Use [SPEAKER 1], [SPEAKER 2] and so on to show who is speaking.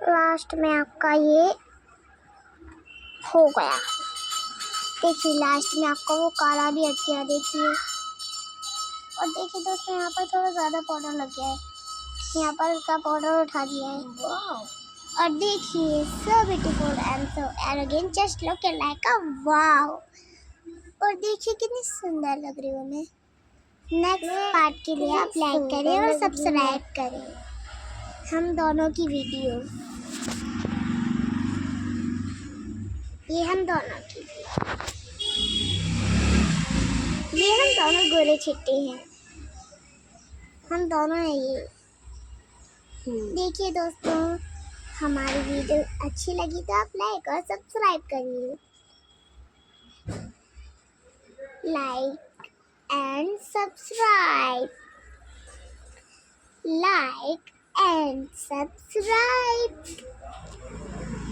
[SPEAKER 1] Last में आपका ये हो गया। देखिए लास्ट में आपका वो काला भी हट गया, देखिए। और देखिए दोस्तों यहाँ पर थोड़ा ज़्यादा पाउडर लग गया है, यहाँ पर उसका पाउडर उठा दिया है। और देखिए so beautiful and so arrogant, just look like a wow. और देखिए कितनी सुंदर लग रही हूँ मैं। नेक्स्ट पार्ट के लिए आप लाइक करें और सब्सक्राइब करें हम दोनों की वीडियो। ये हम दोनों की, ये हम दोनों गोरे छिट्टे हैं, हम दोनों हैं ये। देखिए दोस्तों हमारी वीडियो अच्छी लगी तो आप लाइक और सब्सक्राइब करिए। Like and subscribe, like and subscribe.